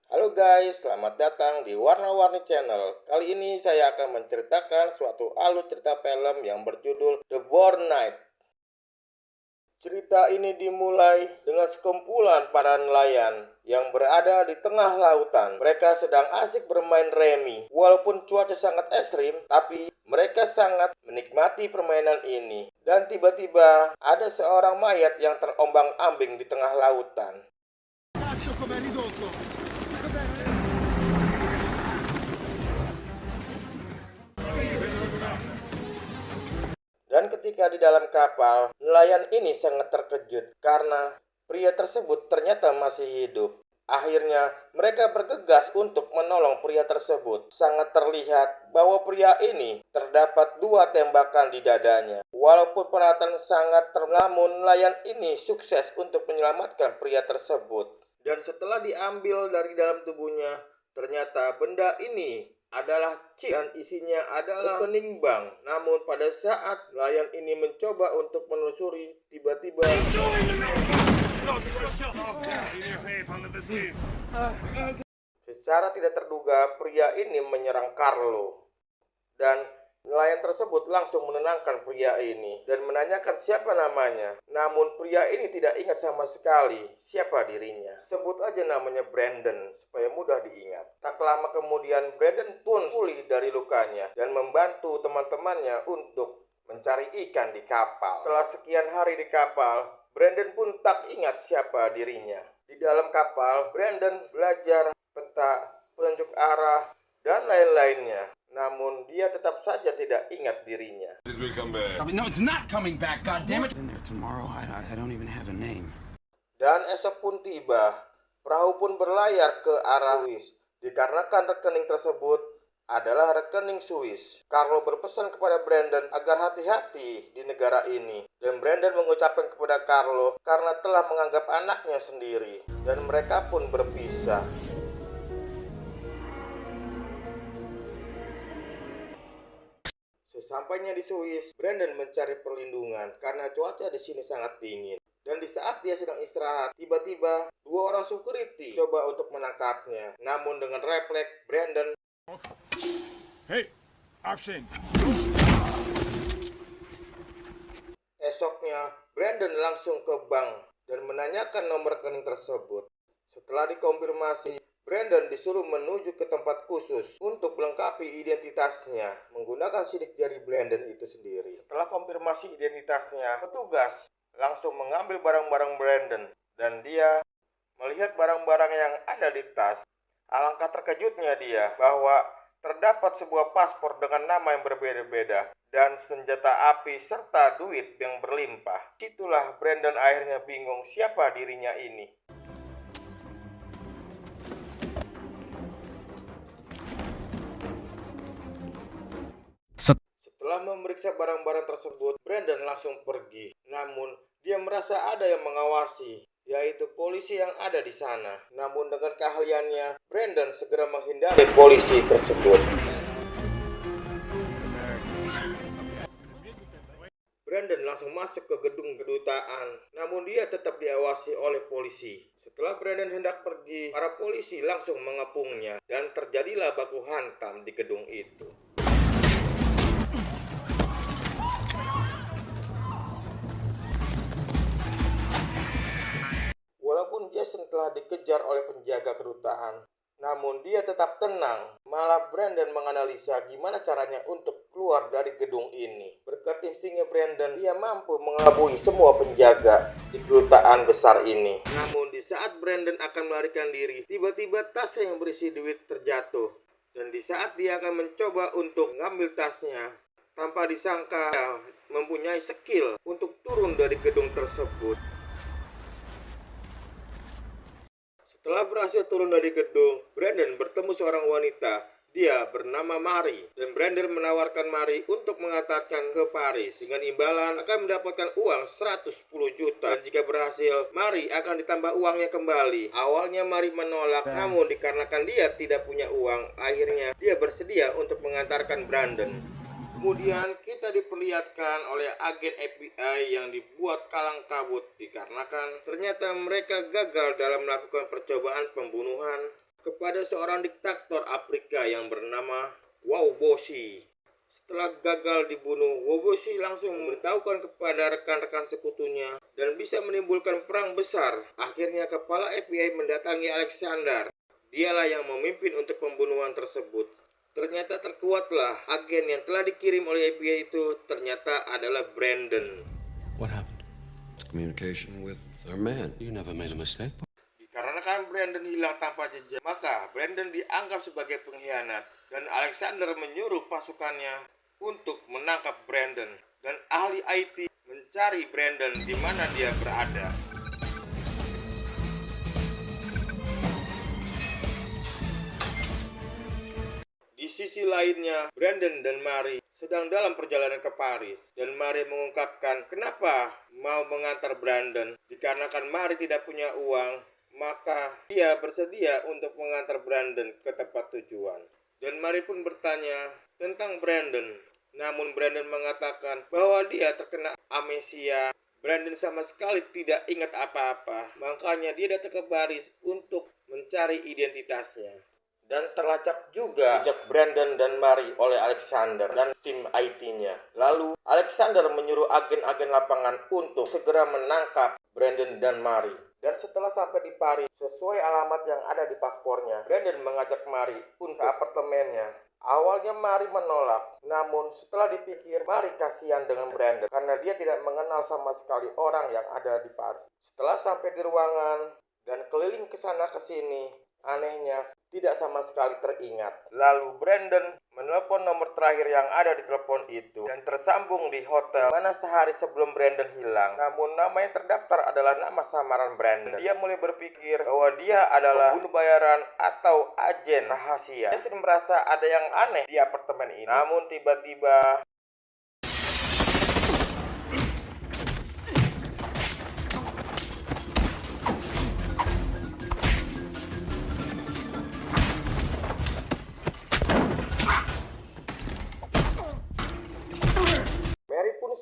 Halo guys, selamat datang di Warna-Warni Channel. Kali ini saya akan menceritakan suatu alur cerita film yang berjudul The Born Knight. Cerita ini dimulai dengan sekumpulan para nelayan yang berada di tengah lautan. Mereka sedang asik bermain remi. Walaupun cuaca sangat ekstrim, tapi mereka sangat menikmati permainan ini. Dan tiba-tiba ada seorang mayat yang terombang-ambing di tengah lautan. Dan ketika di dalam kapal, nelayan ini sangat terkejut karena pria tersebut ternyata masih hidup. Akhirnya, mereka bergegas untuk menolong pria tersebut. Sangat terlihat bahwa pria ini terdapat 2 tembakan di dadanya. Walaupun peralatan sangat namun nelayan ini sukses untuk menyelamatkan pria tersebut. Dan setelah diambil dari dalam tubuhnya, ternyata benda ini adalah chip dan isinya adalah rekening bank. Namun pada saat nelayan ini mencoba untuk menelusuri, tiba-tiba secara tidak terduga pria ini menyerang Carlo. Dan nelayan tersebut langsung menenangkan pria ini dan menanyakan siapa namanya. Namun pria ini tidak ingat sama sekali siapa dirinya. Sebut aja namanya Brandon supaya mudah diingat. Tak lama kemudian Brandon pun pulih dari lukanya dan membantu teman-temannya untuk mencari ikan di kapal. Setelah sekian hari di kapal, Brandon pun tak ingat siapa dirinya. Di dalam kapal, Brandon belajar peta, penunjuk arah, dan lain-lainnya. Namun dia tetap saja tidak ingat dirinya. It will come back. No, it's not coming back, goddammit! In there tomorrow, I don't even have a name. Dan esok pun tiba, perahu pun berlayar ke arah Swiss. Dikarenakan rekening tersebut adalah rekening Swiss, Carlo berpesan kepada Brandon agar hati-hati di negara ini. Dan Brandon mengucapkan kepada Carlo karena telah menganggap anaknya sendiri. Dan mereka pun berpisah. Sesampainya di Swiss, Brandon mencari perlindungan karena cuaca di sini sangat dingin. Dan di saat dia sedang istirahat, tiba-tiba 2 orang security coba untuk menangkapnya. Namun dengan refleks, Brandon Hey, action! esoknya, Brandon langsung ke bank dan menanyakan nomor rekening tersebut. Setelah dikonfirmasi, Brandon disuruh menuju ke tempat khusus untuk melengkapi identitasnya menggunakan sidik jari Brandon itu sendiri. Setelah konfirmasi identitasnya, petugas langsung mengambil barang-barang Brandon dan dia melihat barang-barang yang ada di tas. Alangkah terkejutnya dia bahwa terdapat sebuah paspor dengan nama yang berbeda-beda dan senjata api serta duit yang berlimpah. Itulah Brandon akhirnya bingung siapa dirinya ini. Setelah memeriksa barang-barang tersebut, Brandon langsung pergi. Namun, dia merasa ada yang mengawasi, yaitu polisi yang ada di sana. Namun dengan keahliannya, Brandon segera menghindari polisi tersebut. Brandon langsung masuk ke gedung kedutaan, namun dia tetap diawasi oleh polisi. Setelah Brandon hendak pergi, para polisi langsung mengepungnya dan terjadilah baku hantam di gedung itu. Walaupun Jason telah dikejar oleh penjaga kedutaan, namun dia tetap tenang. Malah Brandon menganalisa gimana caranya untuk keluar dari gedung ini. Berkat instingnya Brandon, dia mampu mengelabui semua penjaga di kedutaan besar ini. Namun di saat Brandon akan melarikan diri, tiba-tiba tasnya yang berisi duit terjatuh. Dan di saat dia akan mencoba untuk mengambil tasnya, tanpa disangka mempunyai skill untuk turun dari gedung tersebut. Setelah berhasil turun dari gedung, Brandon bertemu seorang wanita. Dia bernama Mary, dan Brandon menawarkan Mary untuk mengantarkan ke Paris. Dengan imbalan akan mendapatkan uang 110 juta. Dan jika berhasil, Mary akan ditambah uangnya kembali. Awalnya Mary menolak, namun dikarenakan dia tidak punya uang, akhirnya dia bersedia untuk mengantarkan Brandon. Kemudian kita diperlihatkan oleh agen FBI yang dibuat kalang kabut dikarenakan ternyata mereka gagal dalam melakukan percobaan pembunuhan kepada seorang diktator Afrika yang bernama Waubosi. Setelah gagal dibunuh, Waubosi langsung memberitahukan kepada rekan-rekan sekutunya dan bisa menimbulkan perang besar. Akhirnya kepala FBI mendatangi Alexander. Dialah yang memimpin untuk pembunuhan tersebut. Ternyata terkuatlah agen yang telah dikirim oleh FBI itu ternyata adalah Brandon. What happened? It's communication with our man. You never made a mistake. Dikarenakan Brandon hilang tanpa jejak, maka Brandon dianggap sebagai pengkhianat dan Alexander menyuruh pasukannya untuk menangkap Brandon dan ahli IT mencari Brandon di mana dia berada. Di sisi lainnya, Brandon dan Mary sedang dalam perjalanan ke Paris dan Mary mengungkapkan kenapa mau mengantar Brandon. Dikarenakan Mary tidak punya uang, maka dia bersedia untuk mengantar Brandon ke tempat tujuan. Dan Mary pun bertanya tentang Brandon. Namun Brandon mengatakan bahwa dia terkena amnesia. Brandon sama sekali tidak ingat apa-apa. Makanya dia datang ke Paris untuk mencari identitasnya. Dan terlacak juga jejak Brandon dan Mary oleh Alexander dan tim IT-nya. Lalu Alexander menyuruh agen-agen lapangan untuk segera menangkap Brandon dan Mary. Dan setelah sampai di Paris, sesuai alamat yang ada di paspornya, Brandon mengajak Mary untuk apartemennya. Awalnya Mary menolak, namun setelah dipikir, Mary kasihan dengan Brandon karena dia tidak mengenal sama sekali orang yang ada di Paris. Setelah sampai di ruangan dan keliling ke sana ke sini, anehnya tidak sama sekali teringat. Lalu Brandon menelpon nomor terakhir yang ada di telepon itu dan tersambung di hotel mana sehari sebelum Brandon hilang. Namun nama yang terdaftar adalah nama samaran Brandon. Dia mulai berpikir bahwa dia adalah pembunuh bayaran atau agen rahasia. Dia sedang merasa ada yang aneh di apartemen ini. Namun tiba-tiba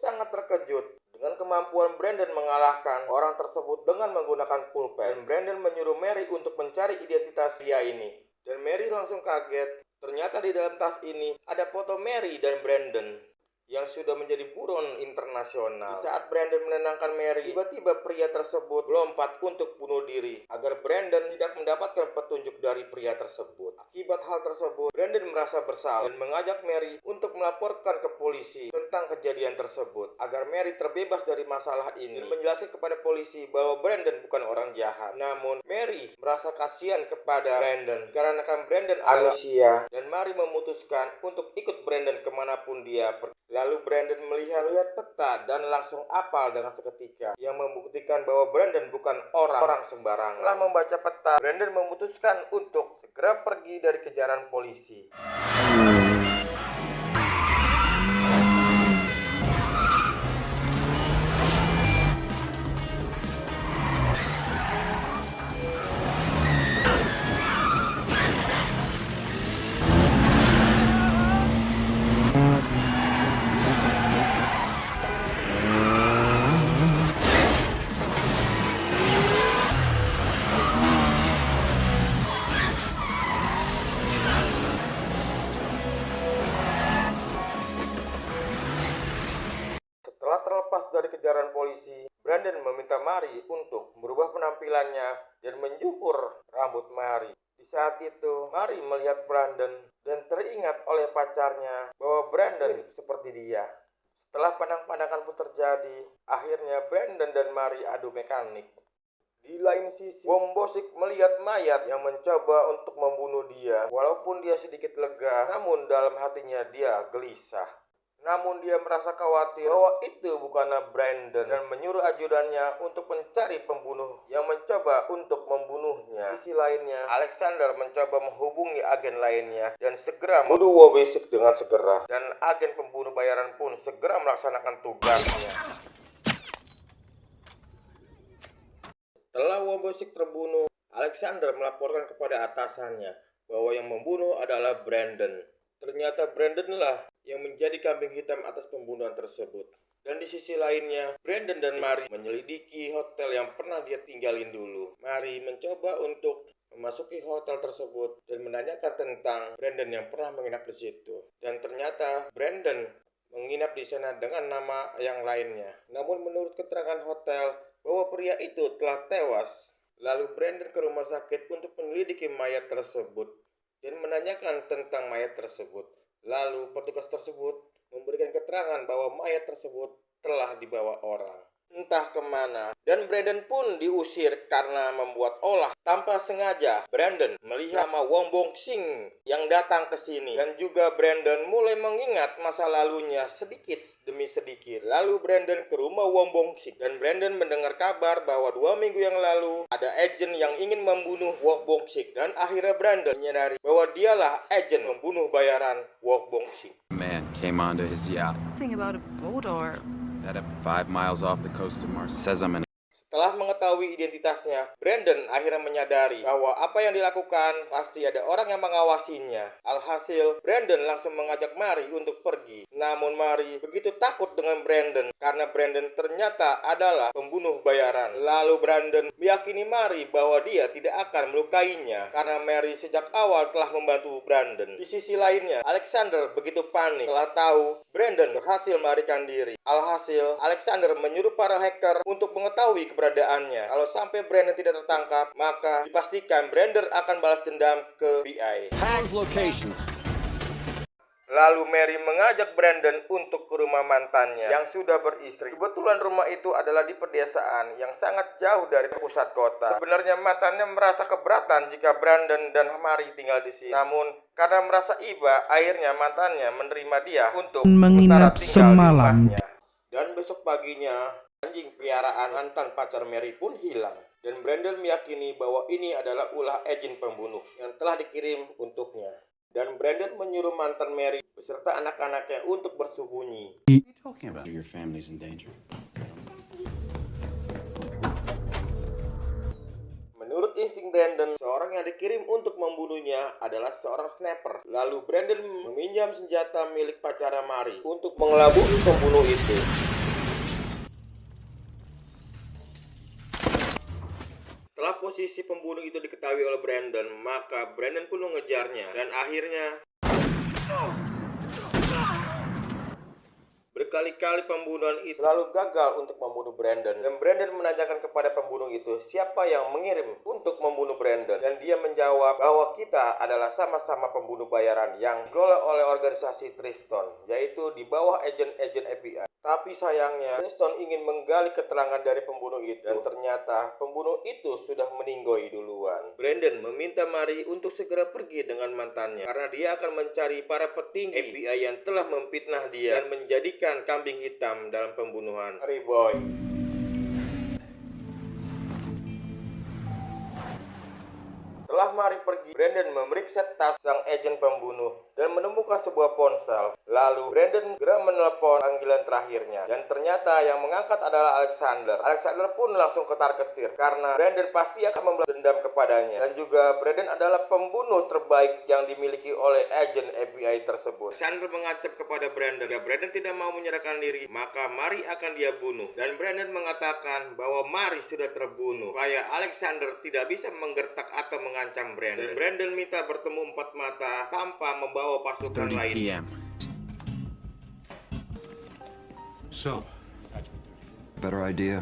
sangat terkejut dengan kemampuan Brandon mengalahkan orang tersebut dengan menggunakan pulpen. Dan Brandon menyuruh Mary untuk mencari identitas dia ini. Dan Mary langsung kaget. Ternyata di dalam tas ini ada foto Mary dan Brandon yang sudah menjadi buron internasional. Di saat Brandon menenangkan Mary, tiba-tiba pria tersebut melompat untuk bunuh diri agar Brandon tidak mendapatkan petunjuk dari pria tersebut. Akibat hal tersebut, Brandon merasa bersalah dan mengajak Mary untuk melaporkan ke polisi tentang kejadian tersebut agar Mary terbebas dari masalah ini dan menjelaskan kepada polisi bahwa Brandon bukan orang jahat. Namun Mary merasa kasihan kepada Brandon karena Brandon amnesia dan Mary memutuskan untuk ikut Brandon kemanapun dia pergi. Lalu Brandon melihat peta dan langsung apal dengan seketika yang membuktikan bahwa Brandon bukan orang sembarangan. Setelah membaca peta, Brandon memutuskan untuk segera pergi dari kejaran polisi. Terlepas dari kejaran polisi, Brandon meminta Mary untuk merubah penampilannya dan mencukur rambut Mary. Di saat itu, Mary melihat Brandon dan teringat oleh pacarnya bahwa Brandon seperti dia. Setelah pandang-pandangan pun terjadi, akhirnya Brandon dan Mary adu mekanik. Di lain sisi, Waubosi melihat mayat yang mencoba untuk membunuh dia. Walaupun dia sedikit lega, namun dalam hatinya dia gelisah. Namun dia merasa khawatir bahwa itu bukanlah Brandon dan menyuruh ajudannya untuk mencari pembunuh yang mencoba untuk membunuhnya. Di sisi lainnya, Alexander mencoba menghubungi agen lainnya dan segera membunuh Waubosi dengan segera. Dan agen pembunuh bayaran pun segera melaksanakan tugasnya. Setelah Waubosi terbunuh, Alexander melaporkan kepada atasannya bahwa yang membunuh adalah Brandon. Ternyata Brandon lah yang menjadi kambing hitam atas pembunuhan tersebut. Dan di sisi lainnya, Brandon dan Mary menyelidiki hotel yang pernah dia tinggalin dulu. Mary mencoba untuk memasuki hotel tersebut dan menanyakan tentang Brandon yang pernah menginap di situ. Dan ternyata Brandon menginap di sana dengan nama yang lainnya. Namun menurut keterangan hotel bahwa pria itu telah tewas. Lalu Brandon ke rumah sakit untuk menyelidiki mayat tersebut dan menanyakan tentang mayat tersebut. Lalu petugas tersebut memberikan keterangan bahwa mayat tersebut telah dibawa orang entah kemana, dan Brandon pun diusir karena membuat olah tanpa sengaja. Brandon melihat nama Wong Bong Sing yang datang ke sini, dan juga Brandon mulai mengingat masa lalunya sedikit demi sedikit. Lalu Brandon ke rumah Wong Bong Sing, dan Brandon mendengar kabar bahwa 2 minggu yang lalu ada agen yang ingin membunuh Wong Bong Sing, dan akhirnya Brandon menyadari bahwa dialah agen membunuh bayaran Wong Bong Sing. Man came onto his yacht. Thing about a boat or That up 5 miles off the coast of Mars. Says I'm in. Setelah mengetahui identitasnya, Brandon akhirnya menyadari bahwa apa yang dilakukan pasti ada orang yang mengawasinya. Alhasil, Brandon langsung mengajak Mary untuk pergi. Namun Mary begitu takut dengan Brandon karena Brandon ternyata adalah pembunuh bayaran. Lalu Brandon meyakini Mary bahwa dia tidak akan melukainya karena Mary sejak awal telah membantu Brandon. Di sisi lainnya, Alexander begitu panik setelah tahu Brandon berhasil melarikan diri. Alhasil, Alexander menyuruh para hacker untuk mengetahui keberadaannya. Kalau sampai Brandon tidak tertangkap, maka dipastikan Brandon akan balas dendam ke FBI. How's locations? Lalu Mary mengajak Brandon untuk ke rumah mantannya yang sudah beristri. Kebetulan rumah itu adalah di pedesaan yang sangat jauh dari pusat kota. Sebenarnya mantannya merasa keberatan jika Brandon dan Mary tinggal di sini. Namun karena merasa iba, akhirnya mantannya menerima dia untuk menginap semalam. Di rumahnya. Dan besok paginya, anjing peliharaan mantan pacar Mary pun hilang. Dan Brandon meyakini bahwa ini adalah ulah agen pembunuh yang telah dikirim untuknya. Dan Brandon menyuruh mantan Mary beserta anak-anaknya untuk bersembunyi. What are you talking about? Your family's in danger. Menurut insting Brandon, seorang yang dikirim untuk membunuhnya adalah seorang sniper. Lalu Brandon meminjam senjata milik pacarnya Mary untuk mengelabui pembunuh itu. Setelah posisi pembunuh itu diketahui oleh Brandon, maka Brandon pun mengejarnya dan akhirnya berkali-kali pembunuhan itu selalu gagal untuk membunuh Brandon. Dan Brandon menanyakan kepada pembunuh itu siapa yang mengirim untuk membunuh Brandon. Dan dia menjawab bahwa kita adalah sama-sama pembunuh bayaran yang dikelola oleh organisasi Triston, yaitu di bawah agen-agen FBI. Tapi sayangnya, Triston ingin menggali keterangan dari pembunuh itu, dan ternyata pembunuh itu sudah meninggoy duluan. Brandon meminta Mary untuk segera pergi dengan mantannya, karena dia akan mencari para petinggi FBI yang telah memfitnah dia dan menjadikan kambing hitam dalam pembunuhan Harry Boy. Setelah Mary pergi, Brandon memeriksa tas sang agen pembunuh dan menemukan sebuah ponsel. Lalu Brandon segera menelpon panggilan terakhirnya, dan ternyata yang mengangkat adalah Alexander. Alexander pun langsung ketar-ketir karena Brandon pasti akan membalas dendam kepadanya, dan juga Brandon adalah pembunuh terbaik yang dimiliki oleh agen FBI tersebut. Alexander mengancam kepada Brandon jika Brandon tidak mau menyerahkan diri, maka Mary akan dia bunuh. Dan Brandon mengatakan bahwa Mary sudah terbunuh supaya Alexander tidak bisa menggertak atau mengancam Brandon. Dan Brandon minta bertemu 4 mata tanpa membawa pasukan 30 lain. p.m. So, Better idea.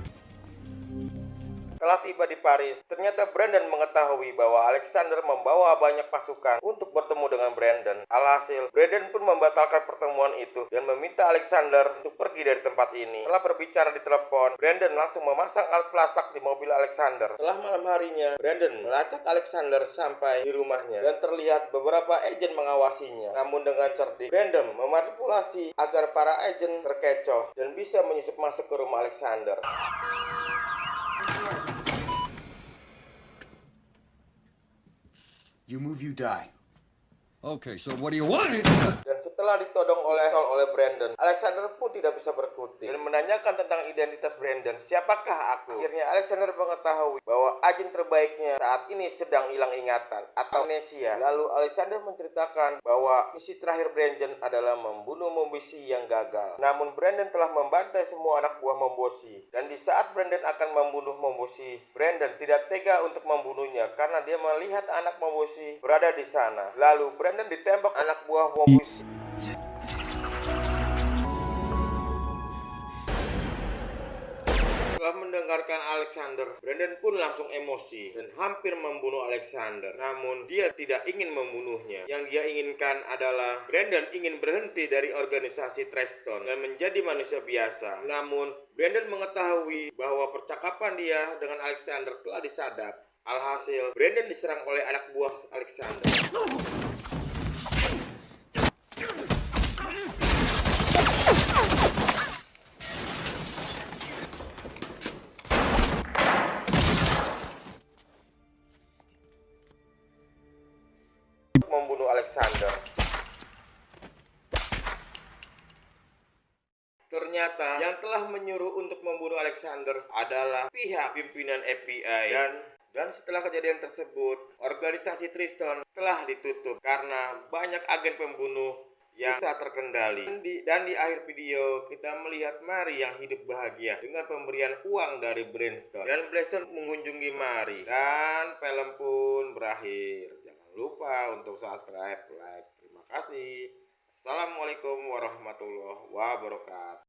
Setelah tiba di Paris, ternyata Brandon mengetahui bahwa Alexander membawa banyak pasukan untuk bertemu dengan Brandon. Alhasil, Brandon pun membatalkan pertemuan itu dan meminta Alexander untuk pergi dari tempat ini. Setelah berbicara di telepon, Brandon langsung memasang alat pelacak di mobil Alexander. Setelah malam harinya, Brandon melacak Alexander sampai di rumahnya dan terlihat beberapa agen mengawasinya. Namun dengan cerdik, Brandon memanipulasi agar para agen terkecoh dan bisa menyusup masuk ke rumah Alexander. You move, you die. Okay, so what do you want? Dan setelah telah ditodong oleh Brandon. Alexander pun tidak bisa berkutik dan menanyakan tentang identitas Brandon. Siapakah aku? Akhirnya Alexander mengetahui bahwa agen terbaiknya saat ini sedang hilang ingatan atau amnesia. Lalu Alexander menceritakan bahwa misi terakhir Brandon adalah membunuh Mombosi yang gagal. Namun Brandon telah membantai semua anak buah Mombosi. Dan di saat Brandon akan membunuh Mombosi, Brandon tidak tega untuk membunuhnya karena dia melihat anak Mombosi berada di sana. Lalu Brandon ditembak anak buah Mombosi. Setelah mendengarkan Alexander, Brandon pun langsung emosi dan hampir membunuh Alexander. Namun dia tidak ingin membunuhnya. Yang dia inginkan adalah Brandon ingin berhenti dari organisasi Treston dan menjadi manusia biasa. Namun Brandon mengetahui bahwa percakapan dia dengan Alexander telah disadap. Alhasil Brandon diserang oleh anak buah Alexander. Membunuh Alexander. Ternyata yang telah menyuruh untuk membunuh Alexander adalah pihak pimpinan FBI dan setelah kejadian tersebut, organisasi Triston telah ditutup karena banyak agen pembunuh yang tak terkendali. Dan di akhir video kita melihat Mary yang hidup bahagia dengan pemberian uang dari Brainstorm. Dan Brainstorm mengunjungi Mary dan film pun berakhir. Jangan lupa untuk subscribe, like. Terima kasih. Assalamualaikum warahmatullahi wabarakatuh.